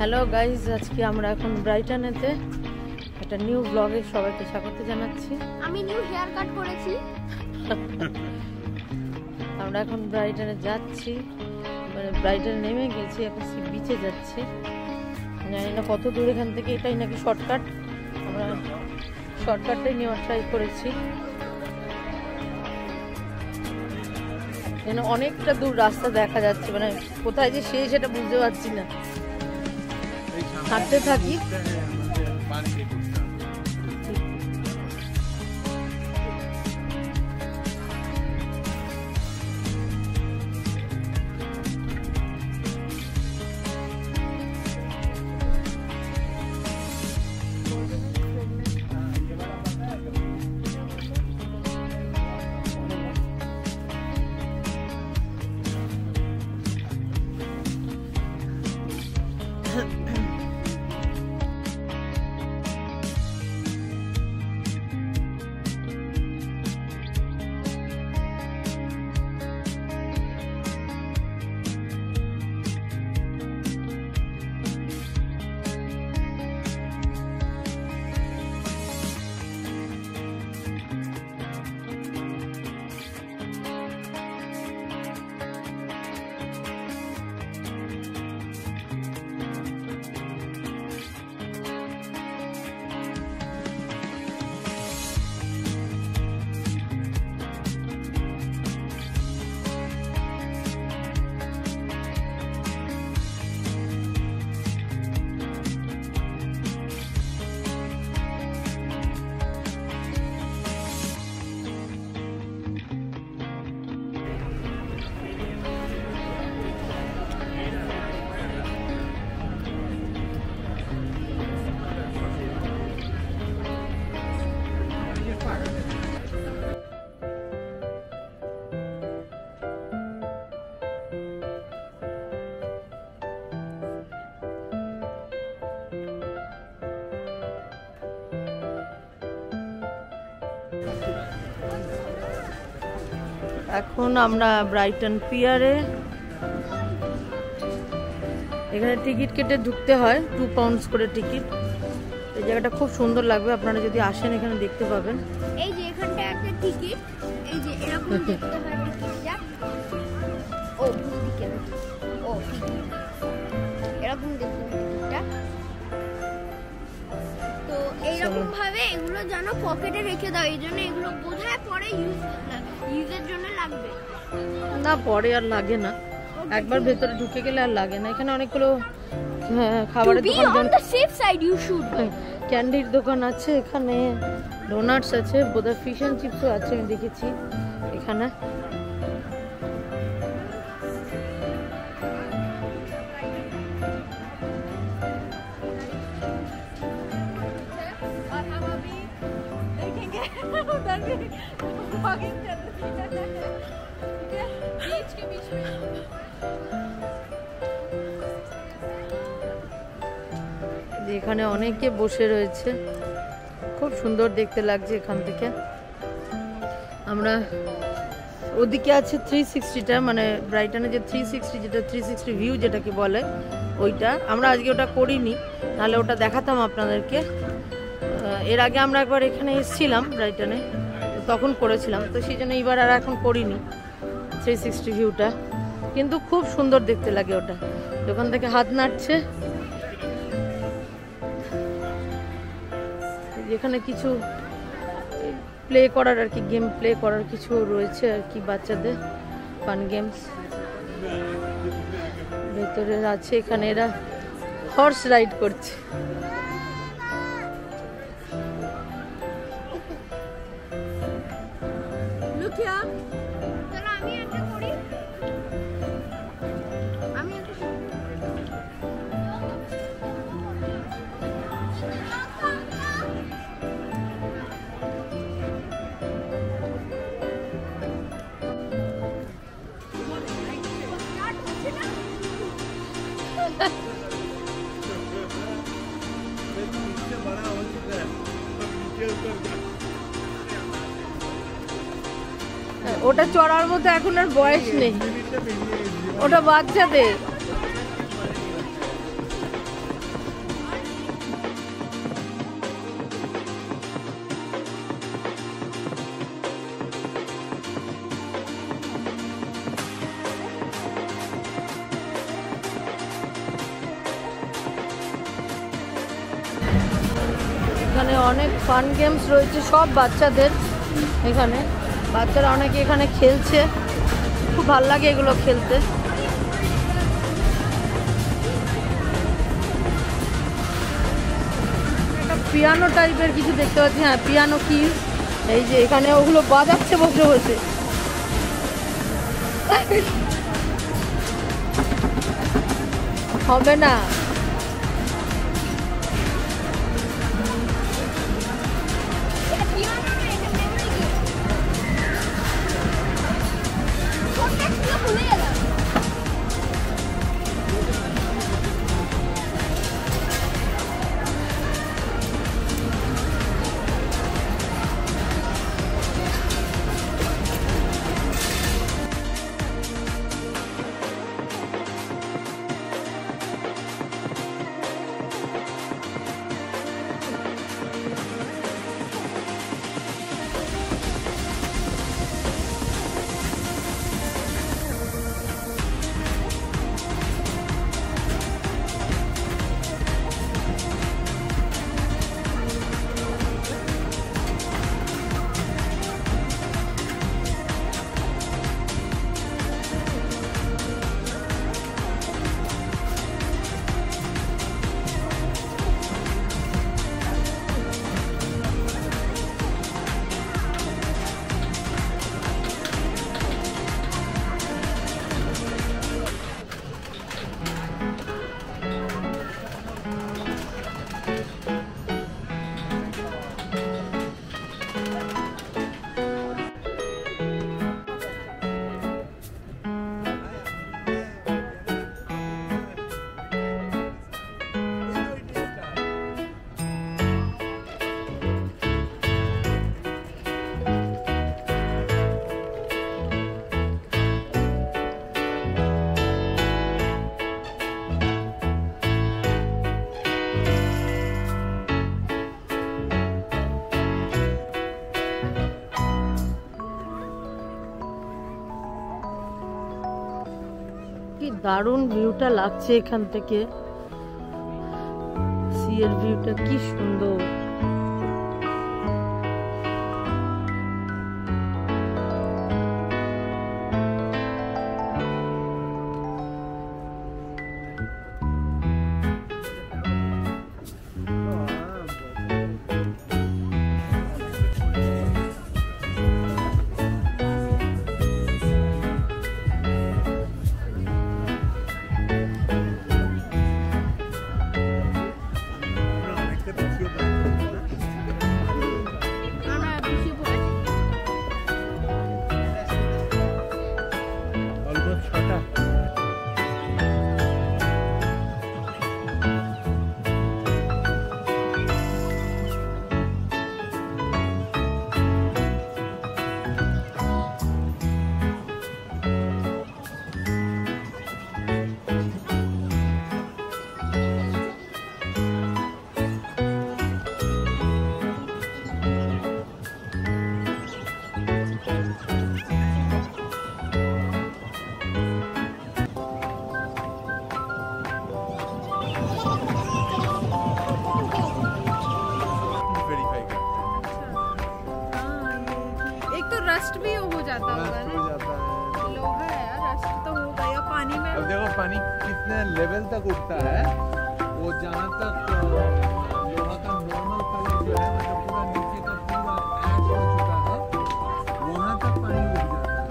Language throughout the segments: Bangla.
হ্যালো গাইজ, আজকে আমরা এখন ব্রাইটনেতে একটা নিউ ব্লগে সবাইকে স্বাগত জানাচ্ছি। আমি নিউ হেয়ার কাট করেছি। আমরা এখন ব্রাইটনে যাচ্ছি, মানে ব্রাইটনে নেমে গেছি, এখন সি বিচে যাচ্ছি। জানি না কত দূর এখান থেকে, এটাই নাকি শর্টকাট। আমরা শর্টকাটটাই নেওয়ার ট্রাই করেছি। এখানে অনেকটা দূর রাস্তা দেখা যাচ্ছে, মানে কোথায় যে শেষ সেটা বুঝতে পারছি না। হাঁটতে থাকি। এখন আমরা ব্রাইটন পিয়ারে, এখানে টিকিট কেটে ঢুকতে হয়, 2 পাউন্ডস করে টিকিট। এই জায়গাটা খুব সুন্দর লাগবে, আপনারা যদি আসেন এখানে দেখতে পাবেন। এই যে এখানটা একটা টিকিট, এই যে এরকম দেখতে হয় টিকিটটা। ও দিকে, ও এরকম দেখতে হয় টিকিটটা। তো এইরকম ভাবে এগুলো যেন পকেটে রেখে দাও, এই জন্য এগুলো বোধহয় পরে ইউজের জন্য লাগবে না, পরে আর লাগে না, একবার ভেতরে ঢুকে গেলে আর লাগে না। এখানে অনেকগুলো খাবারের দোকান, ক্যান্ডির দোকান আছে, এখানে ডোনাটস আছে, বোধহয় ফিশ এন্ড চিপসও আছে, আমি দেখেছি এখানে। এখানে অনেকে বসে রয়েছে, খুব সুন্দর দেখতে লাগছে এখান থেকে। আমরা ওদিকে আছে 360টা, মানে ব্রাইটনে যে 360, যেটা 360 ভিউ যেটাকে বলে, ওইটা আমরা আজকে ওটা করিনি, নাহলে ওটা দেখাতাম আপনাদেরকে। এর আগে আমরা একবার এখানে এসেছিলাম ব্রাইটনে, তখন করেছিলাম, তো সেই জন্য এইবার আর এখন করিনি 360 ভিউটা, কিন্তু খুব সুন্দর দেখতে লাগে ওটা। দোকান থেকে হাত নাড়ছে, এখানে কিছু প্লে করার আর কি, গেম প্লে করার কিছু রয়েছে আর কি, বাচ্চাদের ফান গেমস ভেতরে আছে। এখানে এরা হর্স রাইড করছে। ওটা চড়ার মতো এখন আর বয়স নেই, ওটা বাচ্চাদের। এখানে অনেক ফান গেমস রয়েছে সব বাচ্চাদের। এখানে বাচ্চারা অনেকে এখানে খেলছে, খুব ভালো লাগে এগুলো খেলতে। একটা পিয়ানো টাইপের কিছু দেখতে পাচ্ছি, হ্যাঁ পিয়ানো কি, এই যে এখানে ওগুলো বাজাচ্ছে বসে বসে। হবে না, কি দারুণ ভিউটা লাগছে এখান থেকে, সি এর ভিউটা কি সুন্দর। रस्ट भी हो जाता होगा ना, लोहा है यार, रस्ट तो होगा या पानी में। अब देखो पानी कितने लेवल तक उठता है, वो जहाँ तक लोहा का नॉर्मल कलर जो है मतलब पूरा नीचे का पूरा ऐश हो चुका है, वहाँ तक पानी उठ जाता है।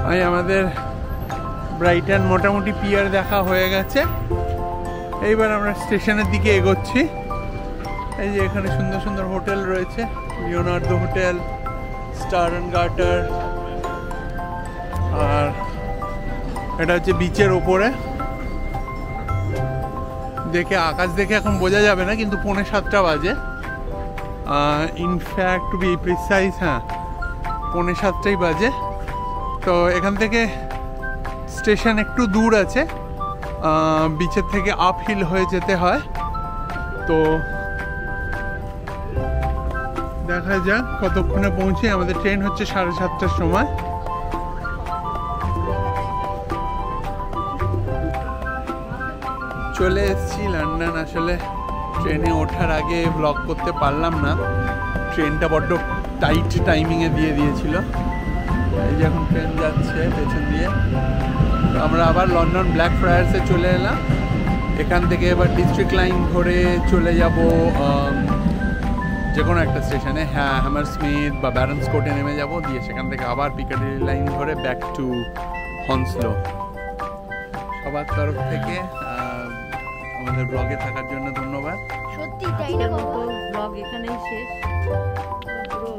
ভাই আমাদের ব্রাইটন মোটামুটি পিয়ার দেখা হয়ে গেছে, এইবার আমরা স্টেশনের দিকে এগোচ্ছি। এই যে এখানে সুন্দর সুন্দর হোটেল রয়েছে, Leonardo hotel, star and garter, আর এটা হচ্ছে বিচের ওপরে। দেখে আকাশ দেখে এখন বোঝা যাবে না, কিন্তু 6:45 বাজে। ইনফ্যাক্ট টু বি প্রিসাইজ, হ্যাঁ 6:45 বাজে। তো এখান থেকে স্টেশন একটু দূর আছে, বিচের থেকে আপ হিল হয়ে যেতে হয়। তো দেখা যাক কতক্ষণে পৌঁছে। আমাদের ট্রেন হচ্ছে 7:30টার সময়। চলে এসেছি লন্ডন। আসলে ট্রেনে ওঠার আগে ব্লগ করতে পারলাম না, ট্রেনটা বড্ড টাইট টাইমিংয়ে দিয়ে দিয়েছিল। এই যে এখন ট্রেন যাচ্ছে পেছন দিয়ে। তো আমরা আবার লন্ডন ব্ল্যাক ফ্রায়ার্সে চলে এলাম। এখান থেকে এবার ডিস্ট্রিক্ট লাইন ধরে চলে যাব যে কোনো একটা স্টেশনে, হ্যাঁ হ্যামারস্মিথ বা ব্যারনসকোটে নেমে যাব, দিয়ে সেখান থেকে আবার পিকাডিলি লাইন ধরে ব্যাক টু হনস্লো। সবার তরফ থেকে আমাদের ব্লগে থাকার জন্য ধন্যবাদ। সত্যি তাই না বাবা? ব্লগ এখানেই শেষ। পুরো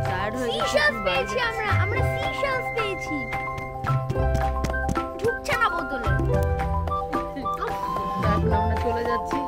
টায়ার্ড হয়ে গেছি। সিশেলস পেয়েছি আমরা সিশেলস পেয়েছি। ঢুকছে না বোতলে। এখন আমরা চলে যাচ্ছি।